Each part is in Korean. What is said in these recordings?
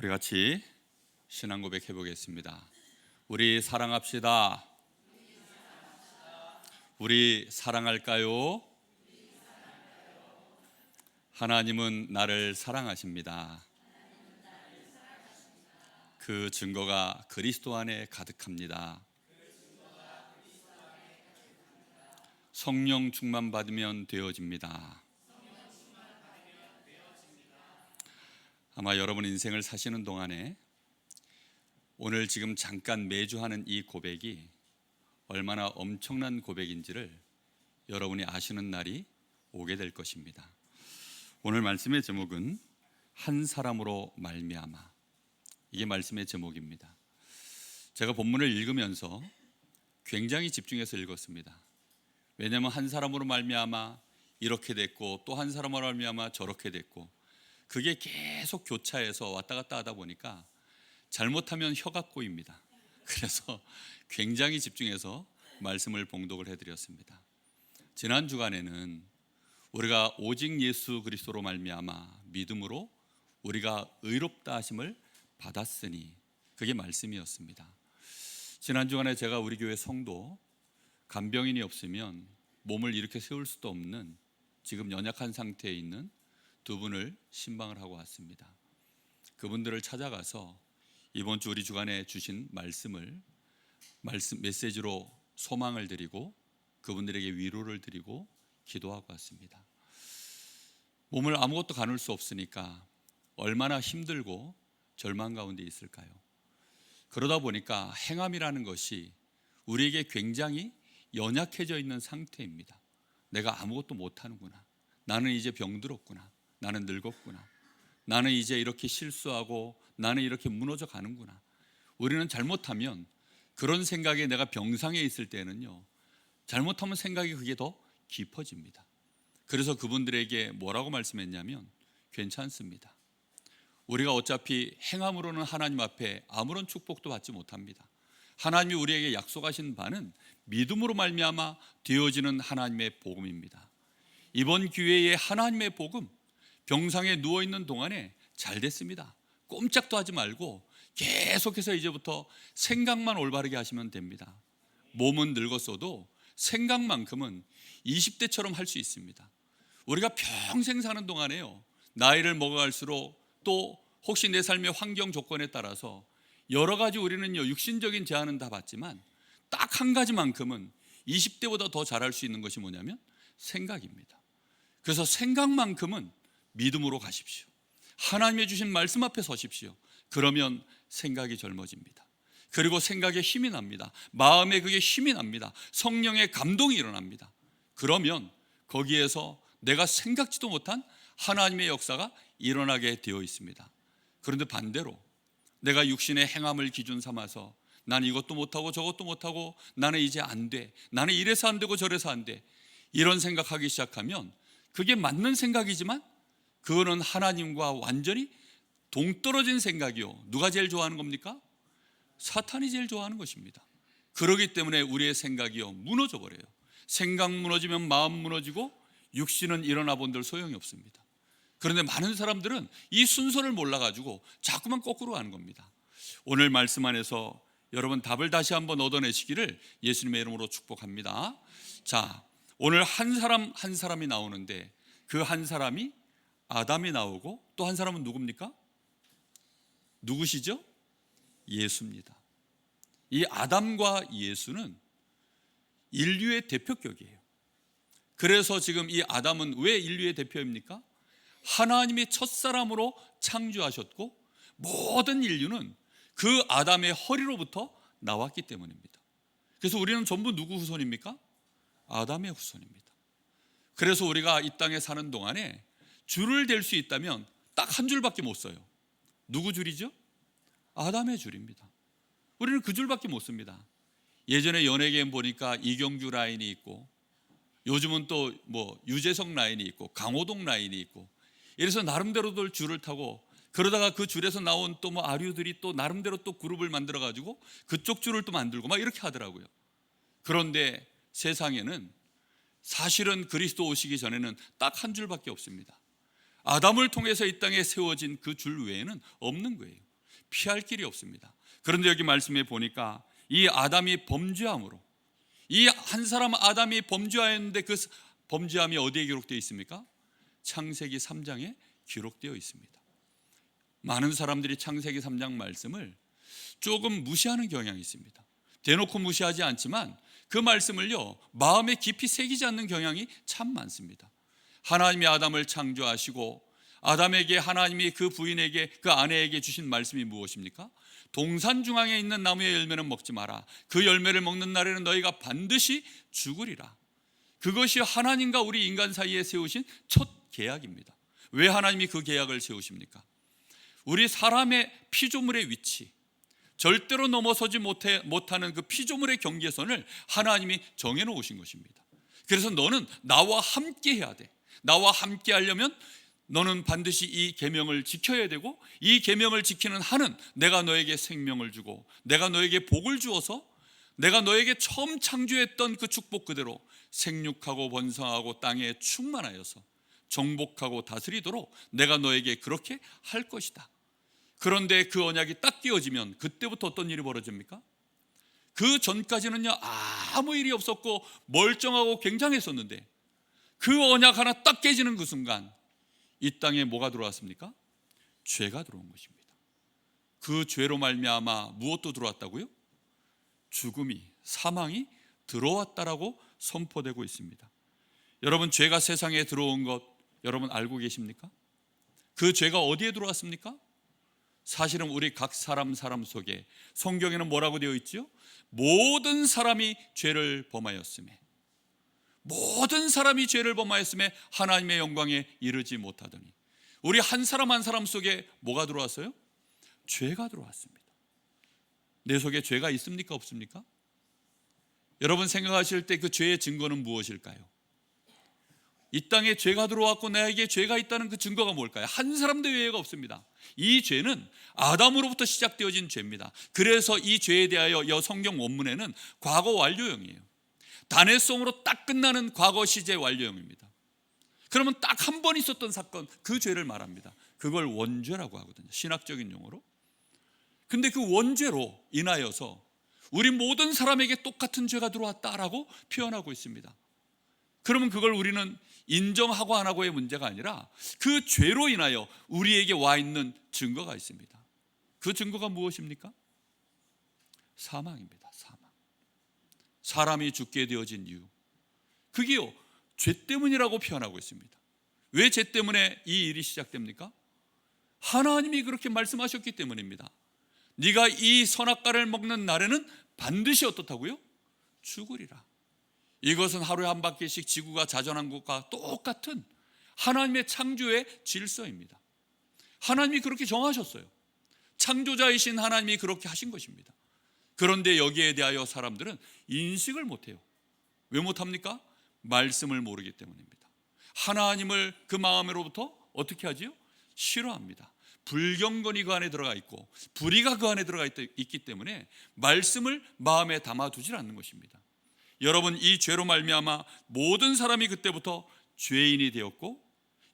우리 같이 신앙 고백해 보겠습니다. 우리 사랑합시다. 우리 사랑할까요? 하나님은 나를 사랑하십니다. 그 증거가 그리스도 안에 가득합니다. 성령 충만 받으면 되어집니다. 아마 여러분 인생을 사시는 동안에 오늘 지금 잠깐 매주 하는 이 고백이 얼마나 엄청난 고백인지를 여러분이 아시는 날이 오게 될 것입니다. 오늘 말씀의 제목은 한 사람으로 말미암아, 이게 말씀의 제목입니다. 제가 본문을 읽으면서 굉장히 집중해서 읽었습니다. 왜냐하면 한 사람으로 말미암아 이렇게 됐고 또 한 사람으로 말미암아 저렇게 됐고, 그게 계속 교차해서 왔다 갔다 하다 보니까 잘못하면 혀가 꼬입니다. 그래서 굉장히 집중해서 말씀을 봉독을 해드렸습니다. 지난 주간에는 우리가 오직 예수 그리스도로 말미암아 믿음으로 우리가 의롭다 하심을 받았으니, 그게 말씀이었습니다. 지난 주간에 제가 우리 교회 성도 간병인이 없으면 몸을 이렇게 세울 수도 없는 지금 연약한 상태에 있는 두 분을 신방을 하고 왔습니다. 그분들을 찾아가서 이번 주 우리 주간에 주신 메시지로 소망을 드리고 그분들에게 위로를 드리고 기도하고 왔습니다. 몸을 아무것도 가눌 수 없으니까 얼마나 힘들고 절망 가운데 있을까요? 그러다 보니까 행함이라는 것이 우리에게 굉장히 연약해져 있는 상태입니다. 내가 아무것도 못하는구나, 나는 이제 병들었구나, 나는 늙었구나, 나는 이제 이렇게 실수하고 나는 이렇게 무너져 가는구나. 우리는 잘못하면 그런 생각에, 내가 병상에 있을 때는요, 잘못하면 생각이 그게 더 깊어집니다. 그래서 그분들에게 뭐라고 말씀했냐면, 괜찮습니다. 우리가 어차피 행함으로는 하나님 앞에 아무런 축복도 받지 못합니다. 하나님이 우리에게 약속하신 바는 믿음으로 말미암아 되어지는 하나님의 복음입니다. 이번 기회에 하나님의 복음, 병상에 누워있는 동안에 잘 됐습니다. 꼼짝도 하지 말고 계속해서 이제부터 생각만 올바르게 하시면 됩니다. 몸은 늙었어도 생각만큼은 20대처럼 할 수 있습니다. 우리가 평생 사는 동안에요, 나이를 먹어갈수록 또 혹시 내 삶의 환경 조건에 따라서 여러 가지 우리는요, 육신적인 제한은 다 받지만 딱 한 가지만큼은 20대보다 더 잘할 수 있는 것이 뭐냐면 생각입니다. 그래서 생각만큼은 믿음으로 가십시오. 하나님이 주신 말씀 앞에 서십시오. 그러면 생각이 젊어집니다. 그리고 생각에 힘이 납니다. 마음에 그게 힘이 납니다. 성령의 감동이 일어납니다. 그러면 거기에서 내가 생각지도 못한 하나님의 역사가 일어나게 되어 있습니다. 그런데 반대로 내가 육신의 행함을 기준 삼아서 나는 이것도 못하고 저것도 못하고 나는 이제 안 돼, 나는 이래서 안 되고 저래서 안 돼, 이런 생각하기 시작하면 그게 맞는 생각이지만 그거는 하나님과 완전히 동떨어진 생각이요. 누가 제일 좋아하는 겁니까? 사탄이 제일 좋아하는 것입니다. 그렇기 때문에 우리의 생각이요, 무너져 버려요. 생각 무너지면 마음 무너지고 육신은 일어나 본들 소용이 없습니다. 그런데 많은 사람들은 이 순서를 몰라가지고 자꾸만 거꾸로 하는 겁니다. 오늘 말씀 안에서 여러분 답을 다시 한번 얻어내시기를 예수님의 이름으로 축복합니다. 자, 오늘 한 사람이 나오는데 그 한 사람이 아담이 나오고 또 한 사람은 누굽니까? 누구시죠? 예수입니다. 이 아담과 예수는 인류의 대표격이에요. 그래서 지금 이 아담은 왜 인류의 대표입니까? 하나님이 첫사람으로 창조하셨고 모든 인류는 그 아담의 허리로부터 나왔기 때문입니다. 그래서 우리는 전부 누구 후손입니까? 아담의 후손입니다. 그래서 우리가 이 땅에 사는 동안에 줄을 댈 수 있다면 딱 한 줄밖에 못 써요. 누구 줄이죠? 아담의 줄입니다. 우리는 그 줄밖에 못 씁니다. 예전에 연예계에 보니까 이경규 라인이 있고 요즘은 또 유재석 라인이 있고 강호동 라인이 있고, 이래서 나름대로들 줄을 타고, 그러다가 그 줄에서 나온 또 아류들이 또 나름대로 또 그룹을 만들어 가지고 그쪽 줄을 또 만들고 막 이렇게 하더라고요. 그런데 세상에는 사실은 그리스도 오시기 전에는 딱 한 줄밖에 없습니다. 아담을 통해서 이 땅에 세워진 그 줄 외에는 없는 거예요. 피할 길이 없습니다. 그런데 여기 말씀에 보니까 이 아담이 범죄함으로, 이 한 사람 아담이 범죄하였는데 그 범죄함이 어디에 기록되어 있습니까? 창세기 3장에 기록되어 있습니다. 많은 사람들이 창세기 3장 말씀을 조금 무시하는 경향이 있습니다. 대놓고 무시하지 않지만 그 말씀을요, 마음에 깊이 새기지 않는 경향이 참 많습니다. 하나님이 아담을 창조하시고 아담에게 하나님이 그 부인에게, 그 아내에게 주신 말씀이 무엇입니까? 동산 중앙에 있는 나무의 열매는 먹지 마라. 그 열매를 먹는 날에는 너희가 반드시 죽으리라. 그것이 하나님과 우리 인간 사이에 세우신 첫 계약입니다. 왜 하나님이 그 계약을 세우십니까? 우리 사람의 피조물의 위치, 절대로 넘어서지 못하는 그 피조물의 경계선을 하나님이 정해놓으신 것입니다. 그래서 너는 나와 함께 해야 돼. 나와 함께 하려면 너는 반드시 이 계명을 지켜야 되고, 이 계명을 지키는 한은 내가 너에게 생명을 주고 내가 너에게 복을 주어서 내가 너에게 처음 창조했던 그 축복 그대로 생육하고 번성하고 땅에 충만하여서 정복하고 다스리도록 내가 너에게 그렇게 할 것이다. 그런데 그 언약이 딱 깨어지면 그때부터 어떤 일이 벌어집니까? 그 전까지는요, 아무 일이 없었고 멀쩡하고 굉장했었는데 그 언약 하나 딱 깨지는 그 순간 이 땅에 뭐가 들어왔습니까? 죄가 들어온 것입니다. 그 죄로 말미암아 무엇도 들어왔다고요? 죽음이, 사망이 들어왔다라고 선포되고 있습니다. 여러분, 죄가 세상에 들어온 것 여러분 알고 계십니까? 그 죄가 어디에 들어왔습니까? 사실은 우리 각 사람 속에 성경에는 뭐라고 되어 있지요? 모든 사람이 죄를 범하였음에, 모든 사람이 죄를 범하였음에 하나님의 영광에 이르지 못하더니, 우리 한 사람 한 사람 속에 뭐가 들어왔어요? 죄가 들어왔습니다. 내 속에 죄가 있습니까? 없습니까? 여러분 생각하실 때 그 죄의 증거는 무엇일까요? 이 땅에 죄가 들어왔고 나에게 죄가 있다는 그 증거가 뭘까요? 한 사람도 예외가 없습니다. 이 죄는 아담으로부터 시작되어진 죄입니다. 그래서 이 죄에 대하여 성경 원문에는 과거 완료형이에요. 단회성으로 딱 끝나는 과거 시제 완료형입니다. 그러면 딱 한 번 있었던 사건, 그 죄를 말합니다. 그걸 원죄라고 하거든요, 신학적인 용어로. 근데 그 원죄로 인하여서 우리 모든 사람에게 똑같은 죄가 들어왔다라고 표현하고 있습니다. 그러면 그걸 우리는 인정하고 안 하고의 문제가 아니라 그 죄로 인하여 우리에게 와 있는 증거가 있습니다. 그 증거가 무엇입니까? 사망입니다. 사망. 사람이 죽게 되어진 이유, 그게요, 죄 때문이라고 표현하고 있습니다. 왜 죄 때문에 이 일이 시작됩니까? 하나님이 그렇게 말씀하셨기 때문입니다. 네가 이 선악과를 먹는 날에는 반드시 어떻다고요? 죽으리라. 이것은 하루에 한 바퀴씩 지구가 자전한 것과 똑같은 하나님의 창조의 질서입니다. 하나님이 그렇게 정하셨어요. 창조자이신 하나님이 그렇게 하신 것입니다. 그런데 여기에 대하여 사람들은 인식을 못해요. 왜 못합니까? 말씀을 모르기 때문입니다. 하나님을 그 마음으로부터 어떻게 하지요? 싫어합니다. 불경건이 그 안에 들어가 있고 불의가 그 안에 들어가 있기 때문에 말씀을 마음에 담아두질 않는 것입니다. 여러분, 이 죄로 말미암아 모든 사람이 그때부터 죄인이 되었고,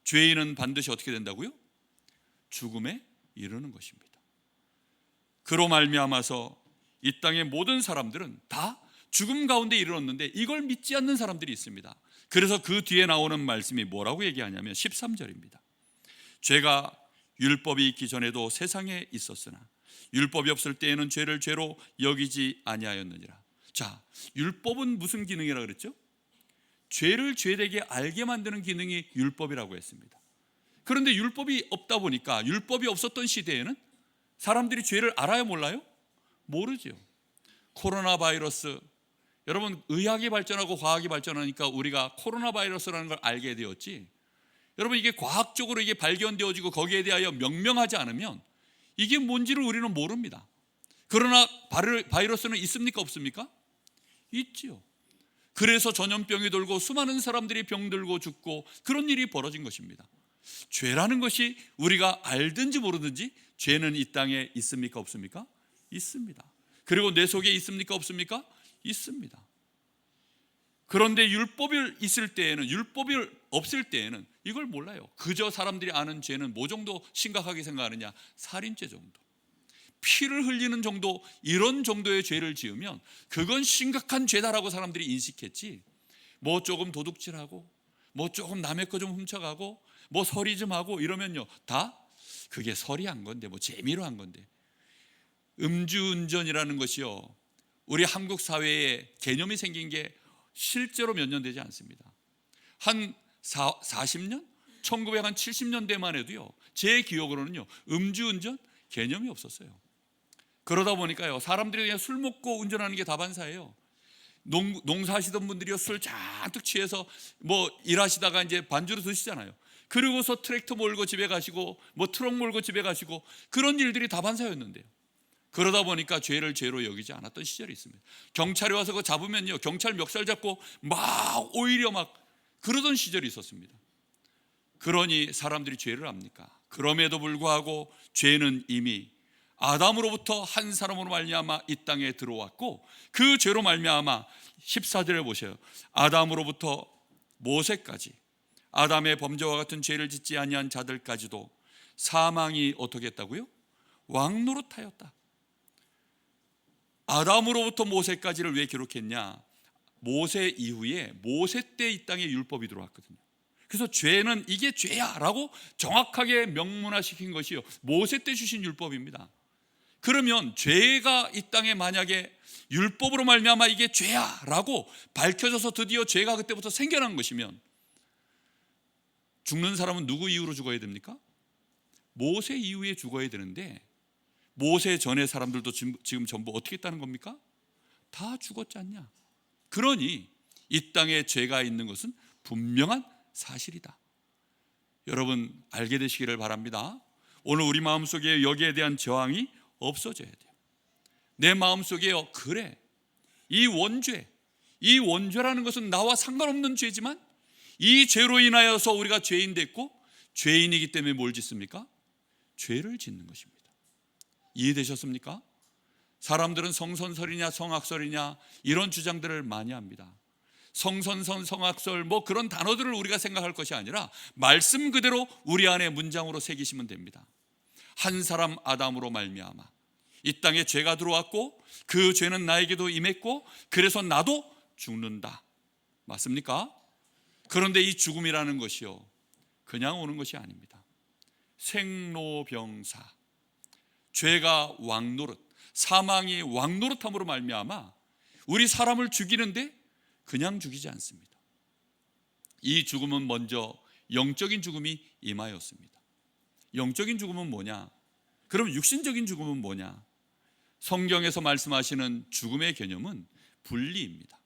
죄인은 반드시 어떻게 된다고요? 죽음에 이르는 것입니다. 그로 말미암아서 이 땅의 모든 사람들은 다 죽음 가운데 이르렀는데 이걸 믿지 않는 사람들이 있습니다. 그래서 그 뒤에 나오는 말씀이 뭐라고 얘기하냐면 13절입니다. 죄가 율법이 있기 전에도 세상에 있었으나 율법이 없을 때에는 죄를 죄로 여기지 아니하였느니라. 자, 율법은 무슨 기능이라 그랬죠? 죄를 죄되게 알게 만드는 기능이 율법이라고 했습니다. 그런데 율법이 없다 보니까, 율법이 없었던 시대에는 사람들이 죄를 알아요, 몰라요? 모르죠. 코로나 바이러스, 여러분, 의학이 발전하고 과학이 발전하니까 우리가 코로나 바이러스라는 걸 알게 되었지, 여러분, 이게 과학적으로 이게 발견되어지고 거기에 대하여 명명하지 않으면 이게 뭔지를 우리는 모릅니다. 그러나 바이러스는 있습니까, 없습니까? 있지요. 그래서 전염병이 돌고 수많은 사람들이 병들고 죽고 그런 일이 벌어진 것입니다. 죄라는 것이 우리가 알든지 모르든지 죄는 이 땅에 있습니까, 없습니까? 있습니다. 그리고 내 속에 있습니까, 없습니까? 있습니다. 그런데 율법이 있을 때에는, 율법이 없을 때에는 이걸 몰라요. 그저 사람들이 아는 죄는 뭐 정도 심각하게 생각하느냐? 살인죄 정도, 피를 흘리는 정도, 이런 정도의 죄를 지으면 그건 심각한 죄다라고 사람들이 인식했지, 뭐 조금 도둑질하고 뭐 조금 남의 거 좀 훔쳐가고 뭐 서리 좀 하고 이러면요, 다 그게 서리한 건데, 뭐 재미로 한 건데. 음주운전이라는 것이요, 우리 한국 사회에 개념이 생긴 게 실제로 몇 년 되지 않습니다. 한 40년? 1970년대만 해도요, 제 기억으로는요, 음주운전 개념이 없었어요. 그러다 보니까요, 사람들이 그냥 술 먹고 운전하는 게 다반사예요. 농사하시던 분들이요, 술 잔뜩 취해서 뭐 일하시다가 이제 반주로 드시잖아요. 그리고서 트랙터 몰고 집에 가시고 뭐 트럭 몰고 집에 가시고, 그런 일들이 다반사였는데요. 그러다 보니까 죄를 죄로 여기지 않았던 시절이 있습니다. 경찰이 와서 그거 잡으면요, 경찰 멱살 잡고 막 오히려 막 그러던 시절이 있었습니다. 그러니 사람들이 죄를 압니까? 그럼에도 불구하고 죄는 이미 아담으로부터 한 사람으로 말미암아 이 땅에 들어왔고, 그 죄로 말미암아 14절에 보세요. 아담으로부터 모세까지, 아담의 범죄와 같은 죄를 짓지 아니한 자들까지도 사망이 어떻게 했다고요? 왕노릇하였다. 아담으로부터 모세까지를 왜 기록했냐? 모세 이후에 모세 때 이 땅에 율법이 들어왔거든요. 그래서 죄는 이게 죄야 라고 정확하게 명문화시킨 것이요, 모세 때 주신 율법입니다. 그러면 죄가 이 땅에 만약에 율법으로 말미암아 이게 죄야 라고 밝혀져서 드디어 죄가 그때부터 생겨난 것이면, 죽는 사람은 누구 이후로 죽어야 됩니까? 모세 이후에 죽어야 되는데, 모세 전의 사람들도 지금 전부 어떻게 했다는 겁니까? 다 죽었지 않냐? 그러니 이 땅에 죄가 있는 것은 분명한 사실이다. 여러분 알게 되시기를 바랍니다. 오늘 우리 마음속에 여기에 대한 저항이 없어져야 돼요. 내 마음속에요, 그래, 이 원죄라는 것은 나와 상관없는 죄지만 이 죄로 인하여서 우리가 죄인 됐고, 죄인이기 때문에 뭘 짓습니까? 죄를 짓는 것입니다. 이해되셨습니까? 사람들은 성선설이냐 성악설이냐 이런 주장들을 많이 합니다. 성선설, 성악설 뭐 그런 단어들을 우리가 생각할 것이 아니라 말씀 그대로 우리 안에 문장으로 새기시면 됩니다. 한 사람 아담으로 말미암아 이 땅에 죄가 들어왔고, 그 죄는 나에게도 임했고, 그래서 나도 죽는다. 맞습니까? 그런데 이 죽음이라는 것이요, 그냥 오는 것이 아닙니다. 생로병사, 죄가 왕노릇, 사망이 왕노릇함으로 말미암아 우리 사람을 죽이는데 그냥 죽이지 않습니다. 이 죽음은 먼저 영적인 죽음이 임하였습니다. 영적인 죽음은 뭐냐? 그럼 육신적인 죽음은 뭐냐? 성경에서 말씀하시는 죽음의 개념은 분리입니다.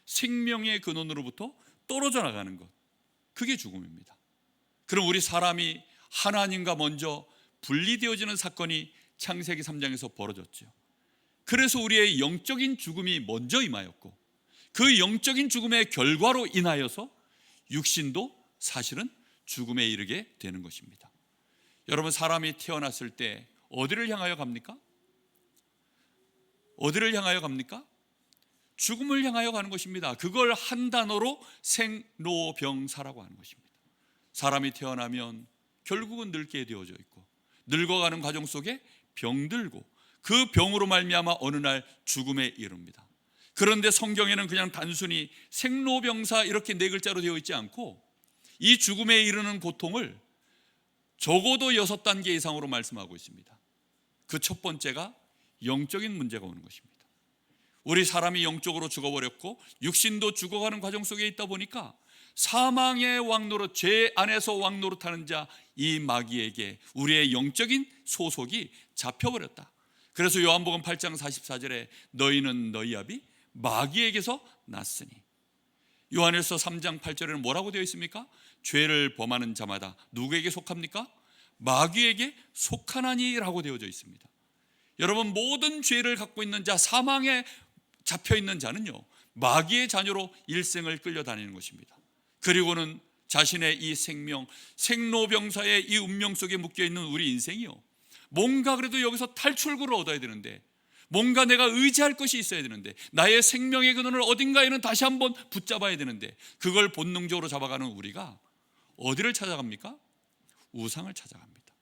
생명의 근원으로부터 떨어져 나가는 것, 그게 죽음입니다. 그럼 우리 사람이 하나님과 먼저 분리되어지는 사건이 창세기 3장에서 벌어졌죠. 그래서 우리의 영적인 죽음이 먼저 임하였고, 그 영적인 죽음의 결과로 인하여서 육신도 사실은 죽음에 이르게 되는 것입니다. 여러분, 사람이 태어났을 때 어디를 향하여 갑니까? 어디를 향하여 갑니까? 죽음을 향하여 가는 것입니다. 그걸 한 단어로 생로병사라고 하는 것입니다. 사람이 태어나면 결국은 늙게 되어져 있고, 늙어가는 과정 속에 병들고, 그 병으로 말미암아 어느 날 죽음에 이릅니다. 그런데 성경에는 그냥 단순히 생로병사 이렇게 네 글자로 되어 있지 않고, 이 죽음에 이르는 고통을 적어도 6단계 이상으로 말씀하고 있습니다. 그 첫 번째가 영적인 문제가 오는 것입니다. 우리 사람이 영적으로 죽어버렸고 육신도 죽어가는 과정 속에 있다 보니까 사망의 왕노릇, 죄 안에서 왕노릇하는 자, 이 마귀에게 우리의 영적인 소속이 잡혀버렸다. 그래서 요한복음 8장 44절에 너희는 너희 아비 마귀에게서 났으니, 요한일서 3장 8절에는 뭐라고 되어 있습니까? 죄를 범하는 자마다 누구에게 속합니까? 마귀에게 속하나니라고 되어져 있습니다. 여러분, 모든 죄를 갖고 있는 자, 사망에 잡혀있는 자는요, 마귀의 자녀로 일생을 끌려다니는 것입니다. 그리고는 자신의 이 생명, 생로병사의 이 운명 속에 묶여있는 우리 인생이요, 뭔가 그래도 여기서 탈출구를 얻어야 되는데, 뭔가 내가 의지할 것이 있어야 되는데, 나의 생명의 근원을 어딘가에는 다시 한번 붙잡아야 되는데, 그걸 본능적으로 잡아가는 우리가 어디를 찾아갑니까? 우상을 찾아갑니다.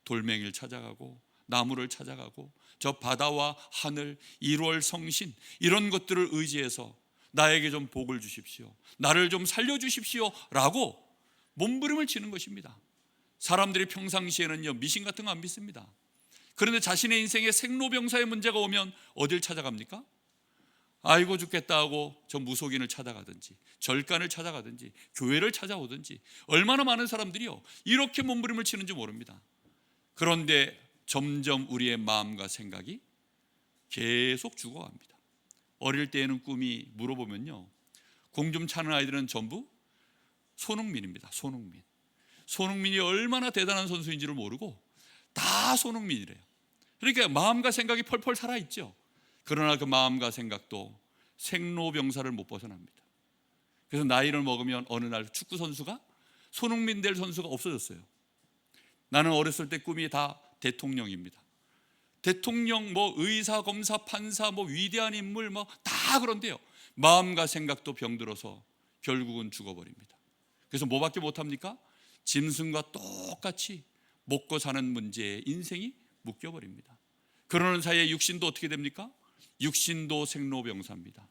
돌멩이를 찾아가고 나무를 찾아가고 저 바다와 하늘, 1월 성신 이런 것들을 의지해서 나에게 좀 복을 주십시오, 나를 좀 살려주십시오 라고 몸부림을 치는 것입니다. 사람들이 평상시에는요 미신 같은 거 안 믿습니다. 그런데 자신의 인생에 생로병사의 문제가 오면 어딜 찾아갑니까? 아이고 죽겠다 하고 저 무속인을 찾아가든지 절간을 찾아가든지 교회를 찾아오든지 얼마나 많은 사람들이요 이렇게 몸부림을 치는지 모릅니다. 그런데 점점 우리의 마음과 생각이 계속 죽어갑니다. 어릴 때에는 꿈이 물어보면요 공 좀 차는 아이들은 전부 손흥민입니다. 손흥민이 얼마나 대단한 선수인지를 모르고 다 손흥민이래요. 그러니까 마음과 생각이 펄펄 살아있죠. 그러나 그 마음과 생각도 생로병사를 못 벗어납니다. 그래서 나이를 먹으면 어느 날 축구 선수가 손흥민 될 선수가 없어졌어요. 나는 어렸을 때 꿈이 다 대통령입니다. 대통령, 의사, 검사, 판사, 위대한 인물 다 그런데요 마음과 생각도 병들어서 결국은 죽어버립니다. 그래서 뭐밖에 못합니까? 짐승과 똑같이 먹고 사는 문제에 인생이 묶여버립니다. 그러는 사이에 육신도 어떻게 됩니까? 육신도 생로병사입니다.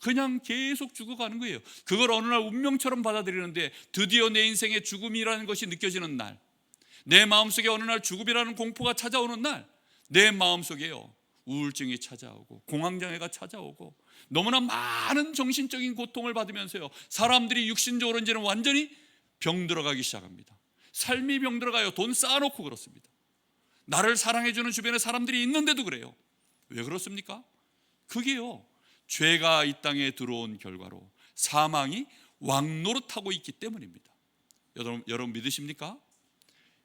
그냥 계속 죽어가는 거예요. 그걸 어느 날 운명처럼 받아들이는데 드디어 내 인생의 죽음이라는 것이 느껴지는 날, 내 마음속에 어느 날 죽음이라는 공포가 찾아오는 날, 내 마음속에요 우울증이 찾아오고 공황장애가 찾아오고 너무나 많은 정신적인 고통을 받으면서요 사람들이 육신적으로 이제는 완전히 병들어가기 시작합니다. 삶이 병들어가요. 돈 쌓아놓고 그렇습니다. 나를 사랑해주는 주변에 사람들이 있는데도 그래요. 왜 그렇습니까? 그게요 죄가 이 땅에 들어온 결과로 사망이 왕노릇하고 있기 때문입니다. 여러분 믿으십니까?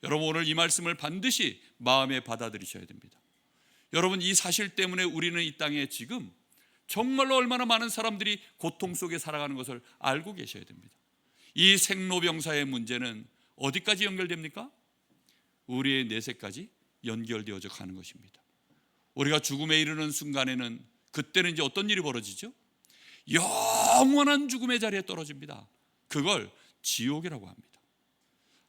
여러분 오늘 이 말씀을 반드시 마음에 받아들이셔야 됩니다. 여러분 이 사실 때문에 우리는 이 땅에 지금 정말로 얼마나 많은 사람들이 고통 속에 살아가는 것을 알고 계셔야 됩니다. 이 생로병사의 문제는 어디까지 연결됩니까? 우리의 내세까지 연결되어져 가는 것입니다. 우리가 죽음에 이르는 순간에는 그때는 이제 어떤 일이 벌어지죠? 영원한 죽음의 자리에 떨어집니다. 그걸 지옥이라고 합니다.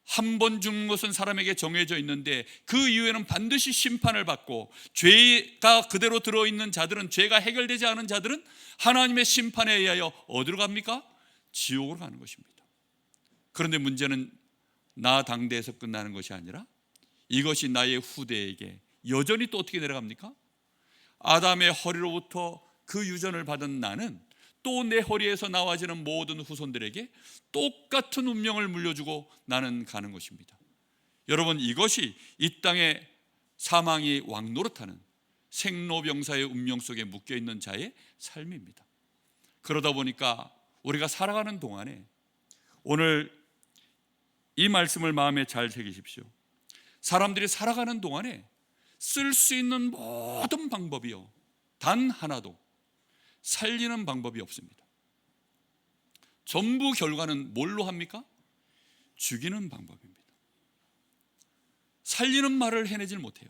한 번 죽는 것은 사람에게 정해져 있는데 그 이후에는 반드시 심판을 받고 죄가 그대로 들어있는 자들은, 죄가 해결되지 않은 자들은 하나님의 심판에 의하여 어디로 갑니까? 지옥으로 가는 것입니다. 그런데 문제는 나 당대에서 끝나는 것이 아니라 이것이 나의 후대에게 여전히 또 어떻게 내려갑니까? 아담의 허리로부터 그 유전을 받은 나는 또 내 허리에서 나와지는 모든 후손들에게 똑같은 운명을 물려주고 나는 가는 것입니다. 여러분 이것이 이 땅에 사망이 왕노릇하는 생로병사의 운명 속에 묶여있는 자의 삶입니다. 그러다 보니까 우리가 살아가는 동안에 오늘 이 말씀을 마음에 잘 새기십시오. 사람들이 살아가는 동안에 쓸 수 있는 모든 방법이요 단 하나도 살리는 방법이 없습니다. 전부 결과는 뭘로 합니까? 죽이는 방법입니다. 살리는 말을 해내질 못해요.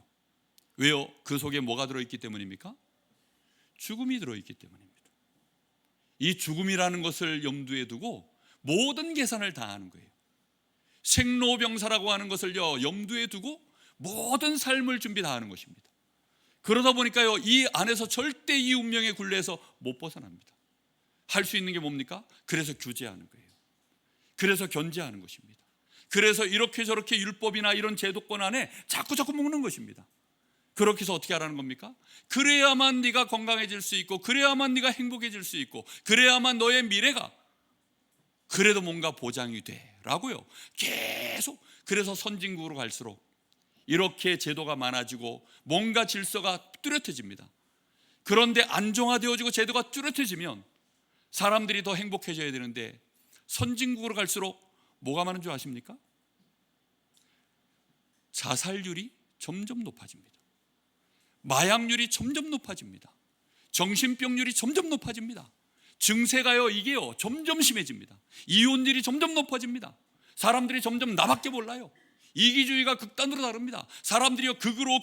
왜요? 그 속에 뭐가 들어있기 때문입니까? 죽음이 들어있기 때문입니다. 이 죽음이라는 것을 염두에 두고 모든 계산을 다 하는 거예요. 생로병사라고 하는 것을요 염두에 두고 모든 삶을 준비 다 하는 것입니다. 그러다 보니까요 이 안에서 절대 이 운명의 굴레에서 못 벗어납니다. 할 수 있는 게 뭡니까? 그래서 규제하는 거예요. 그래서 견제하는 것입니다. 그래서 이렇게 저렇게 율법이나 이런 제도권 안에 자꾸 묶는 것입니다. 그렇게 해서 어떻게 하라는 겁니까? 그래야만 네가 건강해질 수 있고, 그래야만 네가 행복해질 수 있고, 그래야만 너의 미래가 그래도 뭔가 보장이 돼 라고요 계속. 그래서 선진국으로 갈수록 이렇게 제도가 많아지고 뭔가 질서가 뚜렷해집니다. 그런데 안정화되어지고 제도가 뚜렷해지면 사람들이 더 행복해져야 되는데 선진국으로 갈수록 뭐가 많은 줄 아십니까? 자살률이 점점 높아집니다. 마약률이 점점 높아집니다. 정신병률이 점점 높아집니다. 증세가요 이게요 점점 심해집니다. 이혼율이 점점 높아집니다. 사람들이 점점 나밖에 몰라요. 이기주의가 극단으로 다릅니다. 사람들이요 극으로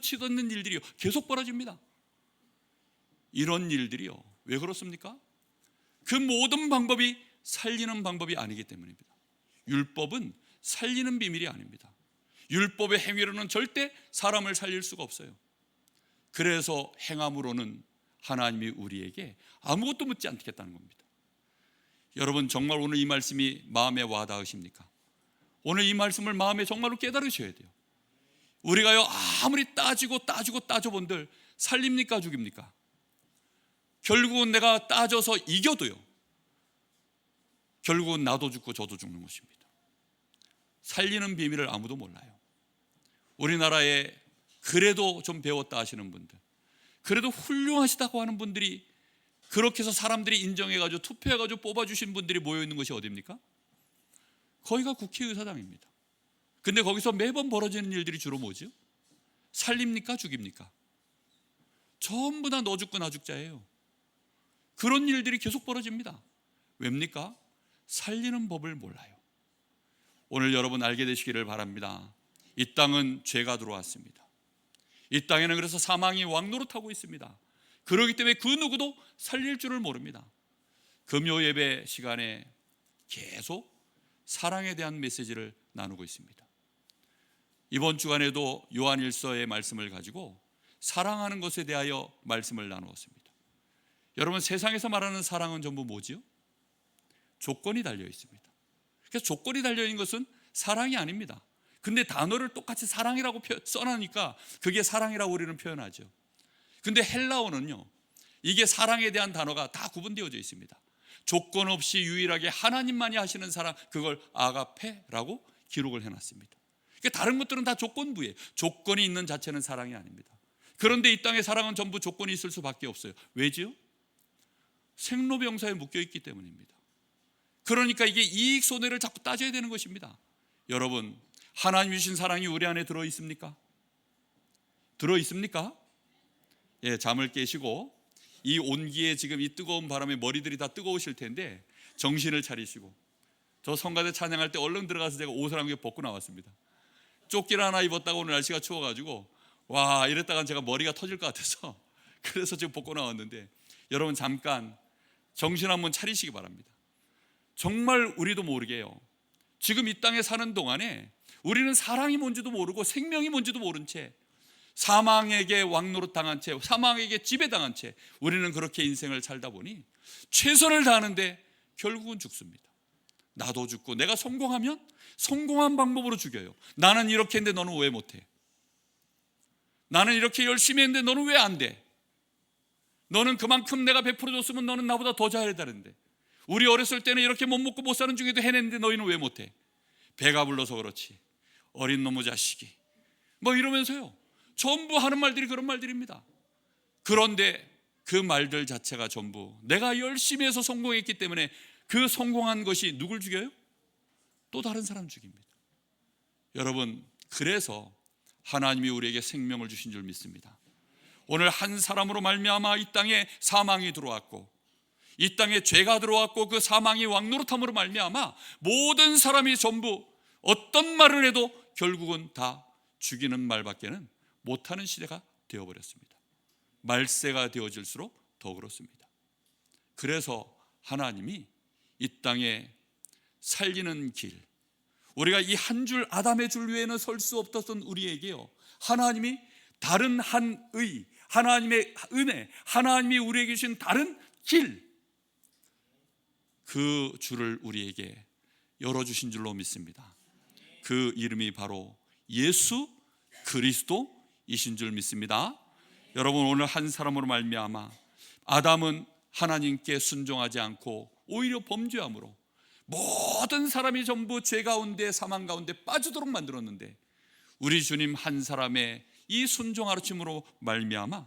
치닫는 일들이요 계속 벌어집니다. 이런 일들이요 왜 그렇습니까? 그 모든 방법이 살리는 방법이 아니기 때문입니다. 율법은 살리는 비밀이 아닙니다. 율법의 행위로는 절대 사람을 살릴 수가 없어요. 그래서 행함으로는 하나님이 우리에게 아무것도 묻지 않겠다는 겁니다. 여러분, 정말 오늘 이 말씀이 마음에 와닿으십니까? 오늘 이 말씀을 마음에 정말로 깨달으셔야 돼요. 우리가요, 아무리 따져본들 살립니까 죽입니까? 결국은 내가 따져서 이겨도요, 결국은 나도 죽고 저도 죽는 것입니다. 살리는 비밀을 아무도 몰라요. 우리나라에 그래도 좀 배웠다 하시는 분들, 그래도 훌륭하시다고 하는 분들이, 그렇게 해서 사람들이 인정해가지고 투표해가지고 뽑아주신 분들이 모여있는 것이 어디입니까? 거기가 국회의사당입니다. 근데 거기서 매번 벌어지는 일들이 주로 뭐죠? 살립니까 죽입니까? 전부 다 너 죽고 나 죽자예요. 그런 일들이 계속 벌어집니다. 왜입니까? 살리는 법을 몰라요. 오늘 여러분 알게 되시기를 바랍니다. 이 땅은 죄가 들어왔습니다. 이 땅에는 그래서 사망이 왕노릇하고 있습니다. 그렇기 때문에 그 누구도 살릴 줄을 모릅니다. 금요 예배 시간에 계속 사랑에 대한 메시지를 나누고 있습니다. 이번 주간에도 요한일서의 말씀을 가지고 사랑하는 것에 대하여 말씀을 나누었습니다. 여러분, 세상에서 말하는 사랑은 전부 뭐지요? 조건이 달려 있습니다. 그래서 조건이 달려 있는 것은 사랑이 아닙니다. 근데 단어를 똑같이 사랑이라고 써놓으니까 그게 사랑이라고 우리는 표현하죠. 근데 헬라어는요, 이게 사랑에 대한 단어가 다 구분되어져 있습니다. 조건 없이 유일하게 하나님만이 하시는 사랑, 그걸 아가페라고 기록을 해놨습니다. 그러니까 다른 것들은 다 조건부예요. 조건이 있는 자체는 사랑이 아닙니다. 그런데 이 땅의 사랑은 전부 조건이 있을 수밖에 없어요. 왜지요? 생로병사에 묶여있기 때문입니다. 그러니까 이게 이익 손해를 자꾸 따져야 되는 것입니다. 여러분, 하나님 주신 사랑이 우리 안에 들어있습니까? 들어있습니까? 예, 잠을 깨시고 이 온기에 지금 이 뜨거운 바람에 머리들이 다 뜨거우실 텐데 정신을 차리시고, 저 성가대 찬양할 때 얼른 들어가서 제가 옷을 한 개 벗고 나왔습니다. 조끼를 하나 입었다가 오늘 날씨가 추워가지고 와, 이랬다간 제가 머리가 터질 것 같아서 그래서 지금 벗고 나왔는데, 여러분 잠깐 정신 한번 차리시기 바랍니다. 정말 우리도 모르게요, 지금 이 땅에 사는 동안에 우리는 사랑이 뭔지도 모르고 생명이 뭔지도 모른 채, 사망에게 왕노릇 당한 채, 사망에게 지배당한 채 우리는 그렇게 인생을 살다 보니 최선을 다하는데 결국은 죽습니다. 나도 죽고, 내가 성공하면 성공한 방법으로 죽여요. 나는 이렇게 했는데 너는 왜 못해? 나는 이렇게 열심히 했는데 너는 왜 안 돼? 너는 그만큼 내가 베풀어줬으면 너는 나보다 더 잘해야 되는데, 우리 어렸을 때는 이렇게 못 먹고 못 사는 중에도 해냈는데 너희는 왜 못해? 배가 불러서 그렇지, 어린 놈의 자식이, 뭐 이러면서요, 전부 하는 말들이 그런 말들입니다. 그런데 그 말들 자체가 전부 내가 열심히 해서 성공했기 때문에 그 성공한 것이 누굴 죽여요? 또 다른 사람 죽입니다. 여러분, 그래서 하나님이 우리에게 생명을 주신 줄 믿습니다. 오늘 한 사람으로 말미암아 이 땅에 사망이 들어왔고, 이 땅에 죄가 들어왔고, 그 사망이 왕노릇함으로 말미암아 모든 사람이 전부 어떤 말을 해도 결국은 다 죽이는 말밖에는 못하는 시대가 되어버렸습니다. 말세가 되어질수록 더 그렇습니다. 그래서 하나님이 이 땅에 살리는 길, 우리가 이 한 줄 아담의 줄 위에는 설 수 없었던 우리에게요, 하나님이 다른 한 의, 하나님의 은혜, 하나님이 우리에게 주신 다른 길, 그 줄을 우리에게 열어주신 줄로 믿습니다. 그 이름이 바로 예수 그리스도이신 줄 믿습니다. 여러분, 오늘 한 사람으로 말미암아 아담은 하나님께 순종하지 않고 오히려 범죄함으로 모든 사람이 전부 죄 가운데 사망 가운데 빠지도록 만들었는데, 우리 주님 한 사람의 이 순종 하루침으로 말미암아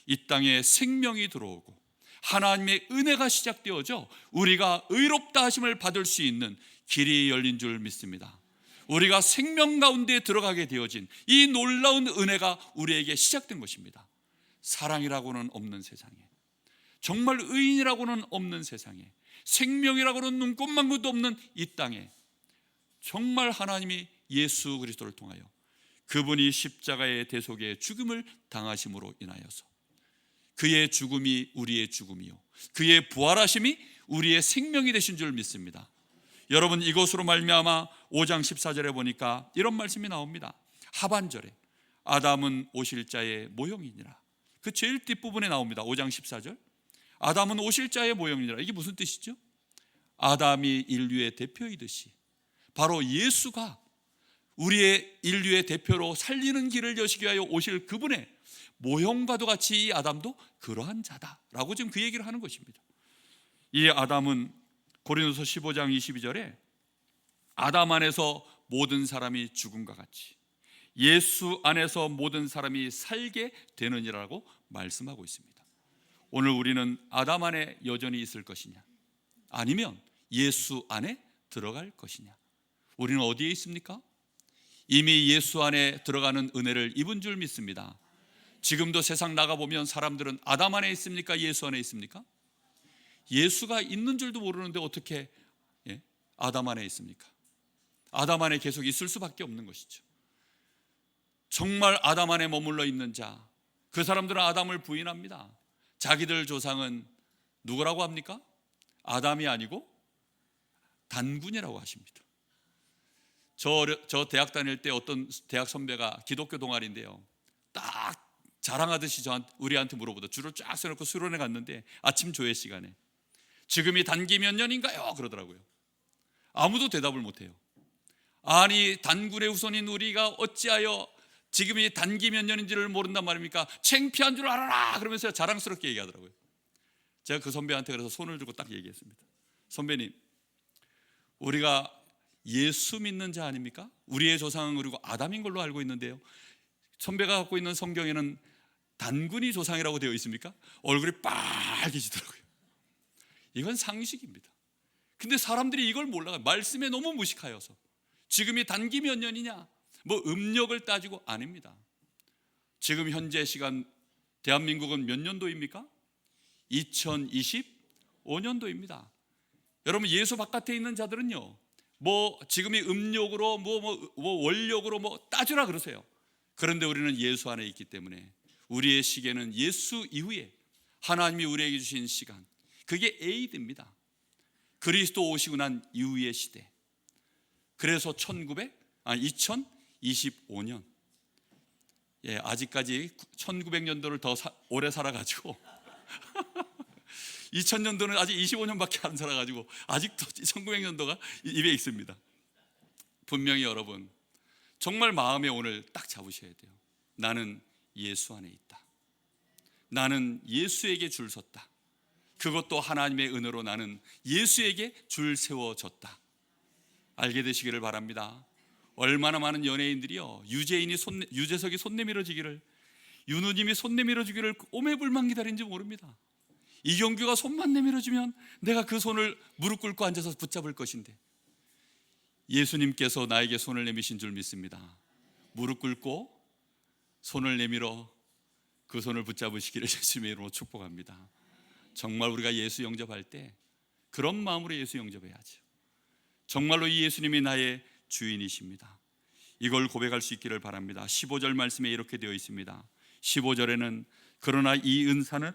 이 땅에 생명이 들어오고 하나님의 은혜가 시작되어져 우리가 의롭다 하심을 받을 수 있는 길이 열린 줄 믿습니다. 우리가 생명 가운데 들어가게 되어진 이 놀라운 은혜가 우리에게 시작된 것입니다. 사랑이라고는 없는 세상에, 정말 의인이라고는 없는 세상에, 생명이라고는 눈꼽만큼도 없는 이 땅에 정말 하나님이 예수 그리스도를 통하여 그분이 십자가의 대속의 죽음을 당하심으로 인하여서 그의 죽음이 우리의 죽음이요, 그의 부활하심이 우리의 생명이 되신 줄 믿습니다. 여러분, 이것으로 말미암아 5장 14절에 보니까 이런 말씀이 나옵니다. 하반절에 아담은 오실 자의 모형이니라. 그 제일 뒷부분에 나옵니다. 5장 14절. 아담은 오실 자의 모형이니라. 이게 무슨 뜻이죠? 아담이 인류의 대표이듯이 바로 예수가 우리의 인류의 대표로 살리는 길을 여시기 위하여 오실 그분의 모형과도 같이 이 아담도 그러한 자다라고 지금 그 얘기를 하는 것입니다. 이 아담은 고린도서 15장 22절에 아담 안에서 모든 사람이 죽음과 같이 예수 안에서 모든 사람이 살게 되느니라고 말씀하고 있습니다. 오늘 우리는 아담 안에 여전히 있을 것이냐, 아니면 예수 안에 들어갈 것이냐? 우리는 어디에 있습니까? 이미 예수 안에 들어가는 은혜를 입은 줄 믿습니다. 지금도 세상 나가보면 사람들은 아담 안에 있습니까? 예수 안에 있습니까? 예수가 있는 줄도 모르는데 어떻게 아담 안에 있습니까? 아담 안에 계속 있을 수밖에 없는 것이죠. 정말 아담 안에 머물러 있는 자, 그 사람들은 아담을 부인합니다. 자기들 조상은 누구라고 합니까? 아담이 아니고 단군이라고 하십니다. 저 대학 다닐 때 어떤 대학 선배가 기독교 동아리인데요, 딱 자랑하듯이 우리한테 물어보다 줄을 쫙 서놓고 수련회 갔는데 아침 조회 시간에 지금이 단기 몇 년인가요? 그러더라고요. 아무도 대답을 못해요. 아니, 단군의 후손인 우리가 어찌하여 지금이 단기 몇 년인지를 모른단 말입니까? 창피한 줄 알아라! 그러면서 자랑스럽게 얘기하더라고요. 제가 그 선배한테 그래서 손을 들고 딱 얘기했습니다. 선배님, 우리가 예수 믿는 자 아닙니까? 우리의 조상은 그리고 아담인 걸로 알고 있는데요, 선배가 갖고 있는 성경에는 단군이 조상이라고 되어 있습니까? 얼굴이 빨개지더라고요. 이건 상식입니다. 근데 사람들이 이걸 몰라요. 말씀에 너무 무식하여서. 지금이 단기 몇 년이냐, 뭐 음력을 따지고 아닙니다. 지금 현재 시간 대한민국은 몇 년도입니까? 2025년도입니다. 여러분, 예수 바깥에 있는 자들은요, 뭐 지금이 음력으로 뭐 월력으로 뭐 따주라 그러세요. 그런데 우리는 예수 안에 있기 때문에 우리의 시계는 예수 이후에 하나님이 우리에게 주신 시간, 그게 에이드입니다. 그리스도 오시고 난 이후의 시대. 그래서 2025년, 아직까지 1900년도를 더 오래 살아가지고 2000년도는 아직 25년밖에 안 살아가지고 아직도 1900년도가 입에 있습니다. 분명히 여러분, 정말 마음에 오늘 딱 잡으셔야 돼요. 나는 예수 안에 있다. 나는 예수에게 줄 섰다. 그것도 하나님의 은혜로 나는 예수에게 줄 세워졌다. 알게 되시기를 바랍니다. 얼마나 많은 연예인들이요, 유재석이 손 내밀어 주기를, 윤우님이 손 내밀어 주기를 오매불만 기다린지 모릅니다. 이경규가 손만 내밀어주면 내가 그 손을 무릎 꿇고 앉아서 붙잡을 것인데, 예수님께서 나에게 손을 내미신 줄 믿습니다. 무릎 꿇고 손을 내밀어 그 손을 붙잡으시기를 예수님의 이름으로 축복합니다. 정말 우리가 예수 영접할 때 그런 마음으로 예수 영접해야죠. 정말로 이 예수님이 나의 주인이십니다. 이걸 고백할 수 있기를 바랍니다. 15절 말씀에 이렇게 되어 있습니다. 15절에는 그러나 이 은사는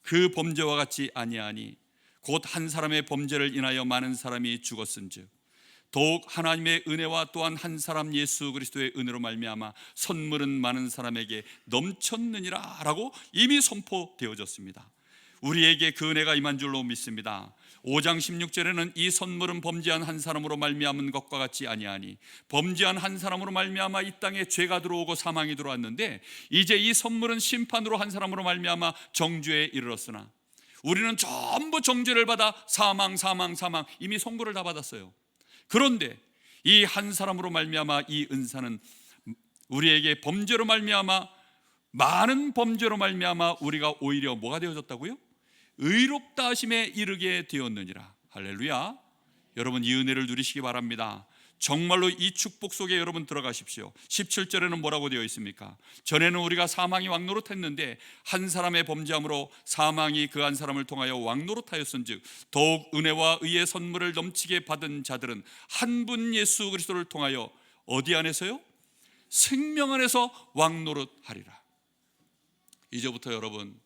그 범죄와 같지 아니하니 곧 한 사람의 범죄를 인하여 많은 사람이 죽었은즉 더욱 하나님의 은혜와 또한 한 사람 예수 그리스도의 은혜로 말미암아 선물은 많은 사람에게 넘쳤느니라 라고 이미 선포되어졌습니다. 우리에게 그 은혜가 임한 줄로 믿습니다. 5장 16절에는 이 선물은 범죄한 한 사람으로 말미암은 것과 같지 아니하니 범죄한 한 사람으로 말미암아 이 땅에 죄가 들어오고 사망이 들어왔는데 이제 이 선물은 심판으로 한 사람으로 말미암아 정죄에 이르렀으나 우리는 전부 정죄를 받아 사망 이미 선고를 다 받았어요. 그런데 이 한 사람으로 말미암아 이 은사는 우리에게 범죄로 말미암아, 많은 범죄로 말미암아 우리가 오히려 뭐가 되어졌다고요? 의롭다 하심에 이르게 되었느니라. 할렐루야. 여러분, 이 은혜를 누리시기 바랍니다. 정말로 이 축복 속에 여러분 들어가십시오. 17절에는 뭐라고 되어 있습니까? 전에는 우리가 사망이 왕노릇했는데 한 사람의 범죄함으로 사망이 그 한 사람을 통하여 왕노릇하였은즉 더욱 은혜와 의의 선물을 넘치게 받은 자들은 한 분 예수 그리스도를 통하여 어디 안에서요? 생명 안에서 왕노릇하리라. 이제부터 여러분,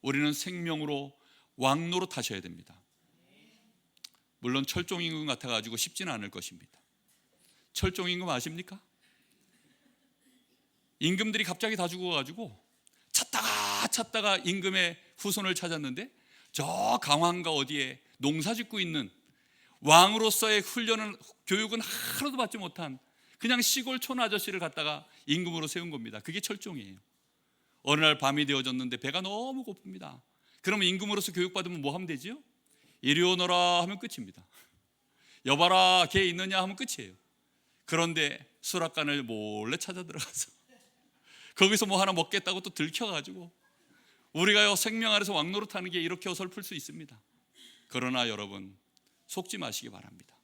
우리는 생명으로 왕노릇 하셔야 됩니다. 물론 철종임금 같아가지고 쉽지는 않을 것입니다. 철종임금 아십니까? 임금들이 갑자기 다 죽어가지고 찾다가 임금의 후손을 찾았는데 저 강황가 어디에 농사 짓고 있는 왕으로서의 훈련은 교육은 하나도 받지 못한 그냥 시골 촌 아저씨를 갖다가 임금으로 세운 겁니다. 그게 철종이에요. 어느 날 밤이 되어졌는데 배가 너무 고픕니다. 그러면 임금으로서 교육받으면 뭐 하면 되지요? 이리 오너라 하면 끝입니다. 여봐라 개 있느냐 하면 끝이에요. 그런데 수락관을 몰래 찾아 들어가서 거기서 뭐 하나 먹겠다고 또 들켜가지고 우리가요 생명 안에서 왕노릇하는 게 이렇게 어설플 수 있습니다. 그러나 여러분 속지 마시기 바랍니다.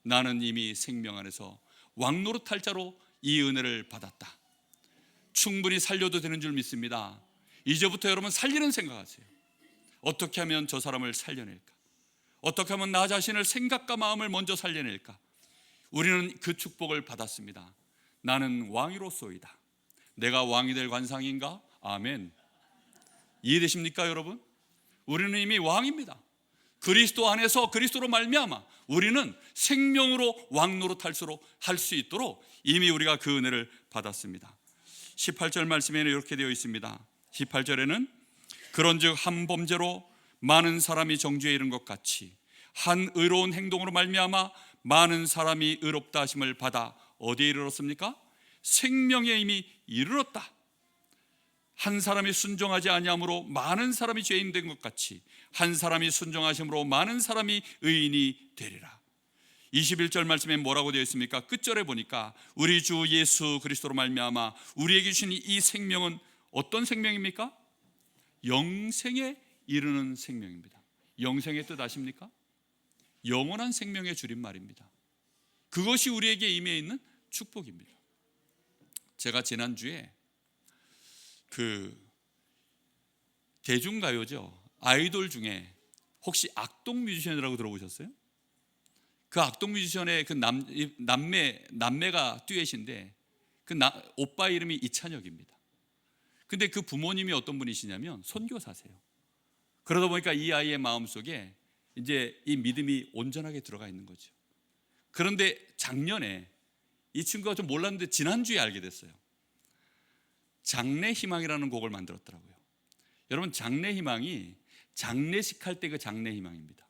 나는 이미 생명 안에서 왕노릇할 자로 이 은혜를 받았다. 충분히 살려도 되는 줄 믿습니다. 이제부터 여러분 살리는 생각하세요. 어떻게 하면 저 사람을 살려낼까? 어떻게 하면 나 자신을 생각과 마음을 먼저 살려낼까? 우리는 그 축복을 받았습니다. 나는 왕이로소이다. 내가 왕이 될 관상인가? 아멘. 이해되십니까 여러분? 우리는 이미 왕입니다. 그리스도 안에서 그리스도로 말미암아 우리는 생명으로 왕노릇할 수 있도록 이미 우리가 그 은혜를 받았습니다. 18절 말씀에는 이렇게 되어 있습니다. 18절에는 그런즉 한 범죄로 많은 사람이 정죄에 이른 것 같이 한 의로운 행동으로 말미암아 많은 사람이 의롭다 하심을 받아 어디에 이르렀습니까? 생명에 이미 이르렀다. 한 사람이 순종하지 아니함으로 많은 사람이 죄인 된 것 같이 한 사람이 순종하심으로 많은 사람이 의인이 되리라. 21절 말씀에 뭐라고 되어 있습니까? 끝절에 보니까 우리 주 예수 그리스도로 말미암아 우리에게 주신 이 생명은 어떤 생명입니까? 영생에 이르는 생명입니다. 영생의 뜻 아십니까? 영원한 생명의 줄임말입니다. 그것이 우리에게 임해 있는 축복입니다. 제가 지난주에 그 대중가요죠, 아이돌 중에 혹시 악동 뮤지션이라고 들어보셨어요? 그 악동 뮤지션의 그 남매가 듀엣인데 그 오빠 이름이 이찬혁입니다. 근데 그 부모님이 어떤 분이시냐면 선교사세요. 그러다 보니까 이 아이의 마음속에 이제 이 믿음이 온전하게 들어가 있는 거죠. 그런데 작년에 이 친구가 좀 몰랐는데 지난주에 알게 됐어요. 장래희망이라는 곡을 만들었더라고요. 여러분 장래희망이 장례식 할 때 그 장래희망입니다.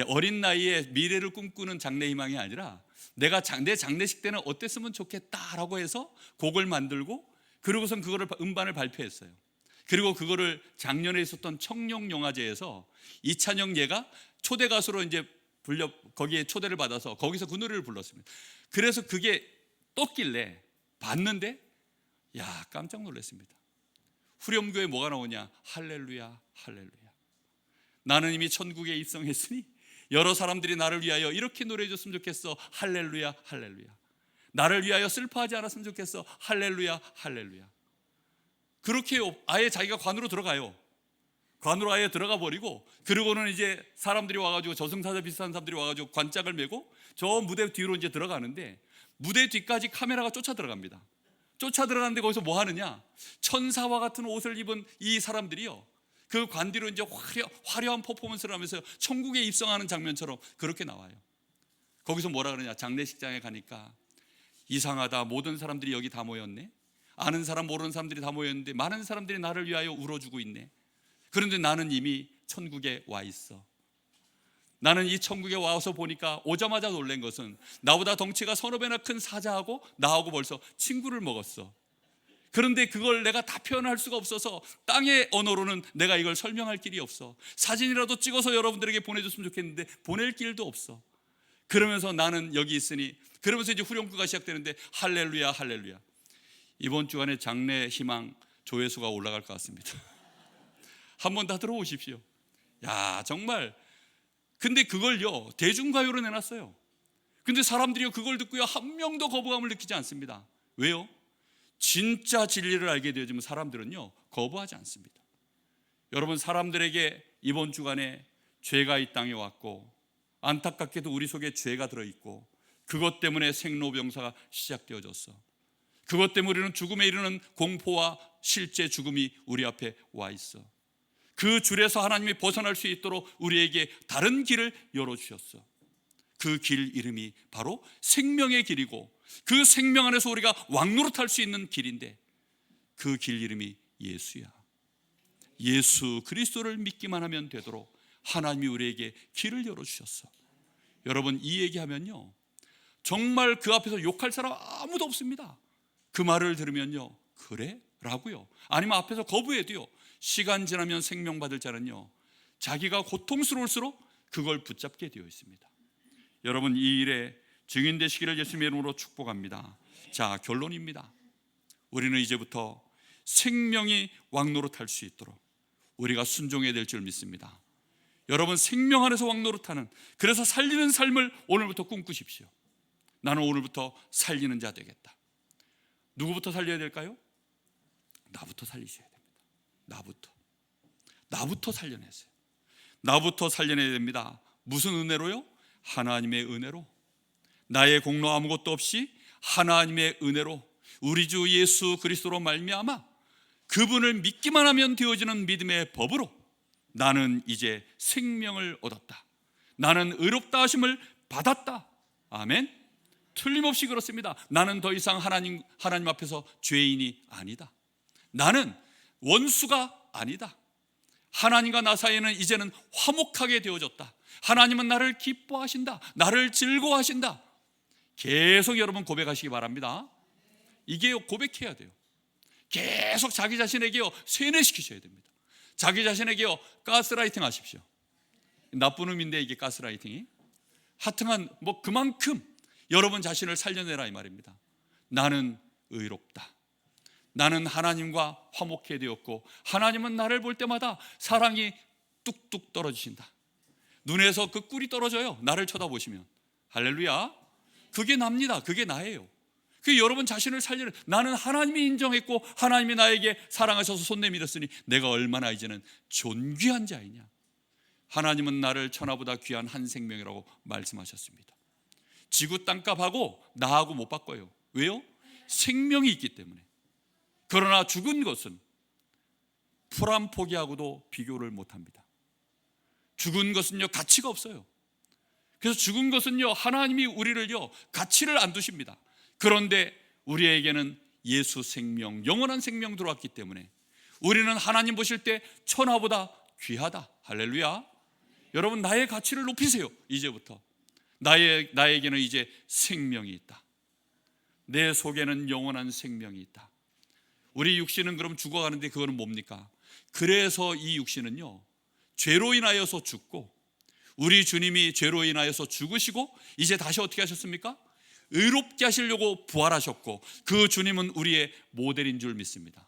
어린 나이에 미래를 꿈꾸는 장래희망이 아니라 내가 내 장례식 때는 어땠으면 좋겠다라고 해서 곡을 만들고 그리고선 그거를 음반을 발표했어요. 그리고 그거를 작년에 있었던 청룡영화제에서 이찬영 얘가 초대 가수로 이제 거기에 초대를 받아서 거기서 그 노래를 불렀습니다. 그래서 그게 떴길래 봤는데 야 깜짝 놀랐습니다. 후렴구에 뭐가 나오냐? 할렐루야 할렐루야. 나는 이미 천국에 입성했으니 여러 사람들이 나를 위하여 이렇게 노래해 줬으면 좋겠어. 할렐루야 할렐루야. 나를 위하여 슬퍼하지 않았으면 좋겠어. 할렐루야 할렐루야. 그렇게 아예 자기가 관으로 들어가요. 관으로 아예 들어가 버리고 그리고는 이제 사람들이 와가지고 저승사자 비슷한 사람들이 와가지고 관짝을 메고 저 무대 뒤로 이제 들어가는데 무대 뒤까지 카메라가 쫓아 들어갑니다. 쫓아 들어가는데 거기서 뭐 하느냐? 천사와 같은 옷을 입은 이 사람들이요, 그 관 뒤로 이제 화려한 퍼포먼스를 하면서 천국에 입성하는 장면처럼 그렇게 나와요. 거기서 뭐라 그러냐? 장례식장에 가니까 이상하다. 모든 사람들이 여기 다 모였네. 아는 사람 모르는 사람들이 다 모였는데 많은 사람들이 나를 위하여 울어주고 있네. 그런데 나는 이미 천국에 와 있어. 나는 이 천국에 와서 보니까 오자마자 놀란 것은 나보다 덩치가 서너 배나 큰 사자하고 나하고 벌써 친구를 먹었어. 그런데 그걸 내가 다 표현할 수가 없어서 땅의 언어로는 내가 이걸 설명할 길이 없어. 사진이라도 찍어서 여러분들에게 보내줬으면 좋겠는데 보낼 길도 없어. 그러면서 나는 여기 있으니, 그러면서 이제 후렴구가 시작되는데 할렐루야 할렐루야. 이번 주간에 장래 희망 조회수가 올라갈 것 같습니다. 한번 다 들어보십시오. 야 정말. 근데 그걸요 대중가요로 내놨어요. 근데 사람들이요 그걸 듣고요 한 명도 거부감을 느끼지 않습니다. 왜요? 진짜 진리를 알게 되어지면 사람들은요 거부하지 않습니다. 여러분, 사람들에게 이번 주간에 죄가 이 땅에 왔고 안타깝게도 우리 속에 죄가 들어있고 그것 때문에 생로병사가 시작되어졌어. 그것 때문에 우리는 죽음에 이르는 공포와 실제 죽음이 우리 앞에 와 있어. 그 줄에서 하나님이 벗어날 수 있도록 우리에게 다른 길을 열어주셨어. 그 길 이름이 바로 생명의 길이고 그 생명 안에서 우리가 왕노릇할 수 있는 길인데 그 길 이름이 예수야. 예수 그리스도를 믿기만 하면 되도록 하나님이 우리에게 길을 열어주셨어. 여러분, 이 얘기하면요 정말 그 앞에서 욕할 사람 아무도 없습니다. 그 말을 들으면요 그래? 라고요. 아니면 앞에서 거부해도요, 시간 지나면 생명 받을 자는요 자기가 고통스러울수록 그걸 붙잡게 되어 있습니다. 여러분, 이 일에 증인 되시기를 예수님의 이름으로 축복합니다. 자, 결론입니다. 우리는 이제부터 생명이 왕노릇할 수 있도록 우리가 순종해야 될 줄 믿습니다. 여러분, 생명 안에서 왕노릇하는, 그래서 살리는 삶을 오늘부터 꿈꾸십시오. 나는 오늘부터 살리는 자 되겠다. 누구부터 살려야 될까요? 나부터 살리셔야 됩니다. 나부터 살려내세요. 나부터 살려내야 됩니다. 무슨 은혜로요? 하나님의 은혜로. 나의 공로 아무것도 없이 하나님의 은혜로 우리 주 예수 그리스도로 말미암아 그분을 믿기만 하면 되어지는 믿음의 법으로 나는 이제 생명을 얻었다. 나는 의롭다 하심을 받았다. 아멘. 틀림없이 그렇습니다. 나는 더 이상 하나님 앞에서 죄인이 아니다. 나는 원수가 아니다. 하나님과 나 사이에는 이제는 화목하게 되어졌다. 하나님은 나를 기뻐하신다. 나를 즐거워하신다. 계속 여러분 고백하시기 바랍니다. 이게 고백해야 돼요. 계속 자기 자신에게요 세뇌시키셔야 됩니다. 자기 자신에게요 가스라이팅 하십시오. 나쁜 의미인데 이게 가스라이팅이. 하여튼 뭐 그만큼 여러분 자신을 살려내라 이 말입니다. 나는 의롭다. 나는 하나님과 화목해 되었고 하나님은 나를 볼 때마다 사랑이 뚝뚝 떨어지신다. 눈에서 그 꿀이 떨어져요. 나를 쳐다보시면. 할렐루야. 그게 납니다. 그게 나예요. 그 여러분 자신을 살리는, 나는 하나님이 인정했고 하나님이 나에게 사랑하셔서 손 내밀었으니 내가 얼마나 이제는 존귀한 자이냐. 하나님은 나를 천하보다 귀한 한 생명이라고 말씀하셨습니다. 지구 땅값하고 나하고 못 바꿔요. 왜요? 생명이 있기 때문에. 그러나 죽은 것은 풀 한 포기하고도 비교를 못합니다. 죽은 것은요 가치가 없어요. 그래서 죽은 것은요 하나님이 우리를요 가치를 안 두십니다. 그런데 우리에게는 예수 생명, 영원한 생명 들어왔기 때문에 우리는 하나님 보실 때 천하보다 귀하다. 할렐루야. 여러분, 나의 가치를 높이세요. 이제부터 나에게는 이제 생명이 있다. 내 속에는 영원한 생명이 있다. 우리 육신은 그럼 죽어가는데 그거는 뭡니까? 그래서 이 육신은요 죄로 인하여서 죽고, 우리 주님이 죄로 인하여서 죽으시고 이제 다시 어떻게 하셨습니까? 의롭게 하시려고 부활하셨고, 그 주님은 우리의 모델인 줄 믿습니다.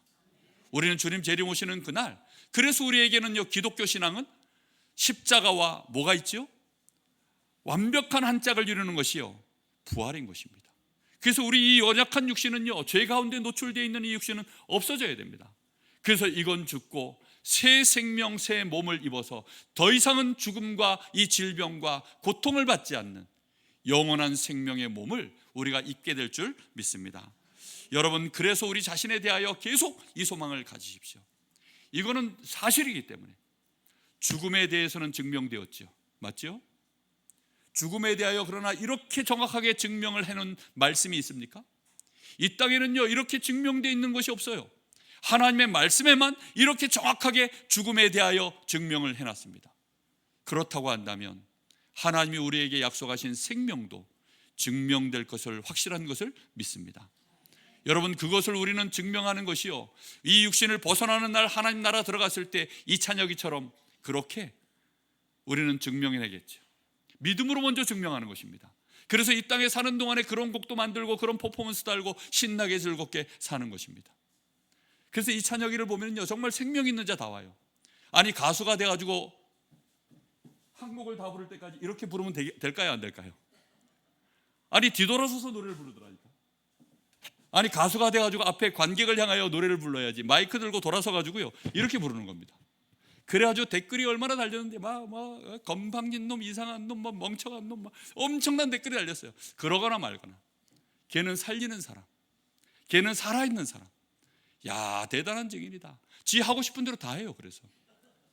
우리는 주님 재림오시는 그날, 그래서 우리에게는요 기독교 신앙은 십자가와 뭐가 있죠? 완벽한 한 짝을 이루는 것이요 부활인 것입니다. 그래서 우리 이 연약한 육신은요 죄 가운데 노출되어 있는 이 육신은 없어져야 됩니다. 그래서 이건 죽고 새 생명, 새 몸을 입어서 더 이상은 죽음과 이 질병과 고통을 받지 않는 영원한 생명의 몸을 우리가 입게 될 줄 믿습니다. 여러분, 그래서 우리 자신에 대하여 계속 이 소망을 가지십시오. 이거는 사실이기 때문에. 죽음에 대해서는 증명되었죠. 맞죠? 죽음에 대하여 그러나 이렇게 정확하게 증명을 해놓은 말씀이 있습니까? 이 땅에는요 이렇게 증명되어 있는 것이 없어요. 하나님의 말씀에만 이렇게 정확하게 죽음에 대하여 증명을 해놨습니다. 그렇다고 한다면 하나님이 우리에게 약속하신 생명도 증명될 것을, 확실한 것을 믿습니다. 여러분, 그것을 우리는 증명하는 것이요, 이 육신을 벗어나는 날 하나님 나라 들어갔을 때 이 찬혁이처럼 그렇게 우리는 증명해내겠죠. 믿음으로 먼저 증명하는 것입니다. 그래서 이 땅에 사는 동안에 그런 곡도 만들고 그런 퍼포먼스도 알고 신나게 즐겁게 사는 것입니다. 그래서 이 찬혁이를 보면요 정말 생명 있는 자 다 와요. 아니, 가수가 돼가지고 한 곡을 다 부를 때까지 이렇게 부르면 될까요, 안 될까요? 아니, 뒤돌아서서 노래를 부르더라니까. 아니, 가수가 돼가지고 앞에 관객을 향하여 노래를 불러야지 마이크 들고 돌아서가지고요 이렇게 부르는 겁니다. 그래가지고 댓글이 얼마나 달렸는데 건방진 놈, 이상한 놈, 멍청한 놈, 엄청난 댓글이 달렸어요. 그러거나 말거나. 걔는 살리는 사람, 걔는 살아있는 사람. 야, 대단한 증인이다. 지 하고 싶은 대로 다 해요. 그래서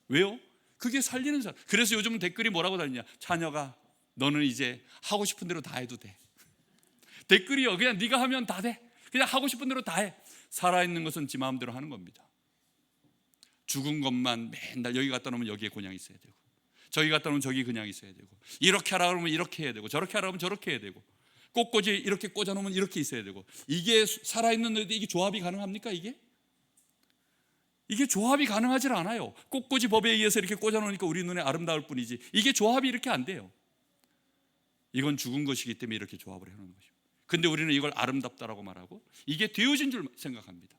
왜요? 그게 살리는 사람. 그래서 요즘은 댓글이 뭐라고 달리냐? 찬혁아, 너는 이제 하고 싶은 대로 다 해도 돼. 댓글이요, 그냥 네가 하면 다 돼. 그냥 하고 싶은 대로 다 해. 살아있는 것은 지 마음대로 하는 겁니다. 죽은 것만 맨날 여기 갔다 오면 여기에 그냥 있어야 되고, 저기 갔다 오면 저기 그냥 있어야 되고, 이렇게 하라 그러면 이렇게 해야 되고, 저렇게 하라 그러면 저렇게 해야 되고, 꽃꽂이 이렇게 꽂아놓으면 이렇게 있어야 되고. 이게 살아있는 너희들 이게 조합이 가능합니까? 이게 조합이 가능하지 않아요. 꽃꽂이 법에 의해서 이렇게 꽂아놓으니까 우리 눈에 아름다울 뿐이지, 이게 조합이 이렇게 안 돼요. 이건 죽은 것이기 때문에 이렇게 조합을 해놓는 것입니다. 근데 우리는 이걸 아름답다라고 말하고 이게 되어진 줄 생각합니다.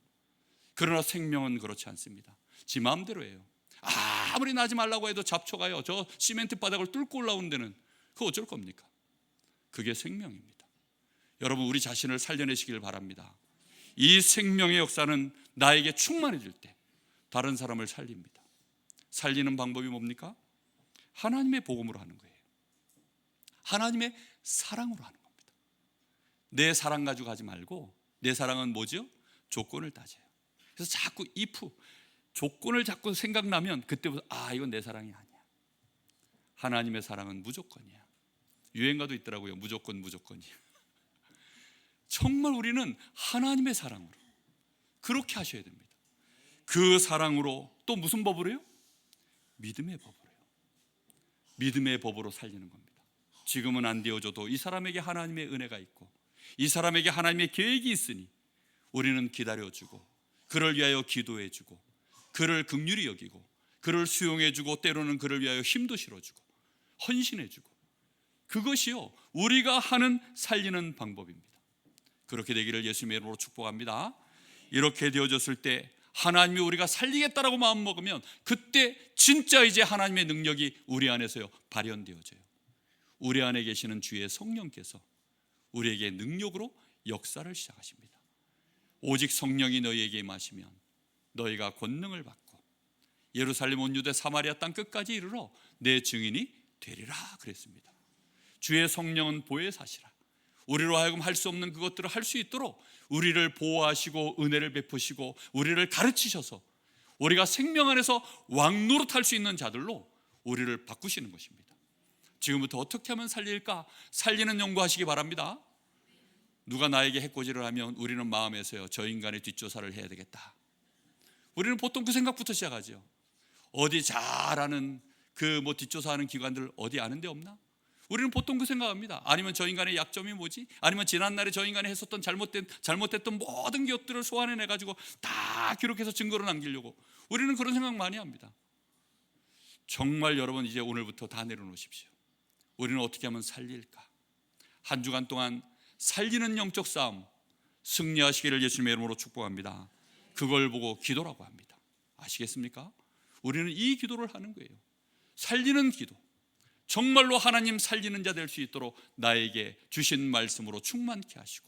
그러나 생명은 그렇지 않습니다. 지 마음대로 해요. 아무리 나지 말라고 해도 잡초가요, 저 시멘트 바닥을 뚫고 올라오는 데는 그거 어쩔 겁니까? 그게 생명입니다. 여러분, 우리 자신을 살려내시길 바랍니다. 이 생명의 역사는 나에게 충만해질 때 다른 사람을 살립니다. 살리는 방법이 뭡니까? 하나님의 복음으로 하는 거예요. 하나님의 사랑으로 하는 겁니다. 내 사랑 가지고 하지 말고, 내 사랑은 뭐죠? 조건을 따져요. 그래서 자꾸 if, 조건을 자꾸 생각나면 그때부터 이건 내 사랑이 아니야. 하나님의 사랑은 무조건이야. 유행가도 있더라고요. 무조건이야. 정말 우리는 하나님의 사랑으로 그렇게 하셔야 됩니다. 그 사랑으로 또 무슨 법으로요? 믿음의 법으로요. 믿음의 법으로 살리는 겁니다. 지금은 안 되어줘도 이 사람에게 하나님의 은혜가 있고, 이 사람에게 하나님의 계획이 있으니 우리는 기다려주고, 그를 위하여 기도해주고, 그를 긍휼히 여기고, 그를 수용해주고, 때로는 그를 위하여 힘도 실어주고 헌신해주고, 그것이요 우리가 하는 살리는 방법입니다. 그렇게 되기를 예수님의 이름으로 축복합니다. 이렇게 되어졌을 때 하나님이 우리가 살리겠다라고 마음먹으면 그때 진짜 이제 하나님의 능력이 우리 안에서요 발현되어져요. 우리 안에 계시는 주의 성령께서 우리에게 능력으로 역사를 시작하십니다. 오직 성령이 너희에게 임하시면 너희가 권능을 받고 예루살렘 온 유대 사마리아 땅 끝까지 이르러 내 증인이 되리라 그랬습니다. 주의 성령은 보혜사시라. 우리로 하여금 할 수 없는 그것들을 할 수 있도록 우리를 보호하시고 은혜를 베푸시고 우리를 가르치셔서 우리가 생명 안에서 왕노릇할 수 있는 자들로 우리를 바꾸시는 것입니다. 지금부터 어떻게 하면 살릴까? 살리는 연구하시기 바랍니다. 누가 나에게 해코지를 하면 우리는 마음에서요 저 인간의 뒷조사를 해야 되겠다. 우리는 보통 그 생각부터 시작하죠. 어디 잘하는 그 뒷조사하는 기관들 어디 아는 데 없나? 우리는 보통 그 생각합니다. 아니면 저 인간의 약점이 뭐지? 아니면 지난날에 저 인간이 했었던 잘못됐던 모든 기억들을 소환해내 가지고 다 기록해서 증거로 남기려고 우리는 그런 생각 많이 합니다. 정말 여러분 이제 오늘부터 다 내려놓으십시오. 우리는 어떻게 하면 살릴까? 한 주간 동안 살리는 영적 싸움 승리하시기를 예수님의 이름으로 축복합니다. 그걸 보고 기도라고 합니다. 아시겠습니까? 우리는 이 기도를 하는 거예요. 살리는 기도. 정말로 하나님 살리는 자 될 수 있도록 나에게 주신 말씀으로 충만케 하시고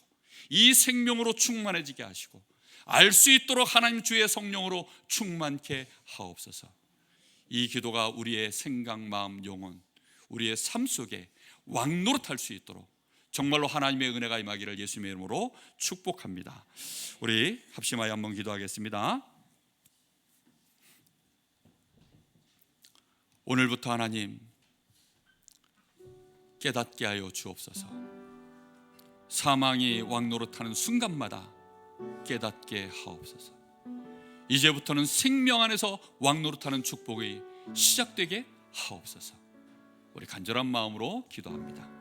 이 생명으로 충만해지게 하시고 알 수 있도록 하나님 주의 성령으로 충만케 하옵소서. 이 기도가 우리의 생각, 마음, 영혼, 우리의 삶 속에 왕노릇할 수 있도록 정말로 하나님의 은혜가 임하기를 예수님의 이름으로 축복합니다. 우리 합심하여 한번 기도하겠습니다. 오늘부터 하나님 깨닫게 하여 주옵소서. 사망이 왕노릇하는 순간마다 깨닫게 하옵소서. 이제부터는 생명 안에서 왕노릇하는 축복이 시작되게 하옵소서. 우리 간절한 마음으로 기도합니다.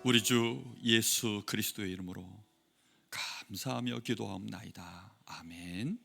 우리 주 예수 그리스도의 이름으로 감사하며 기도하옵나이다. 아멘.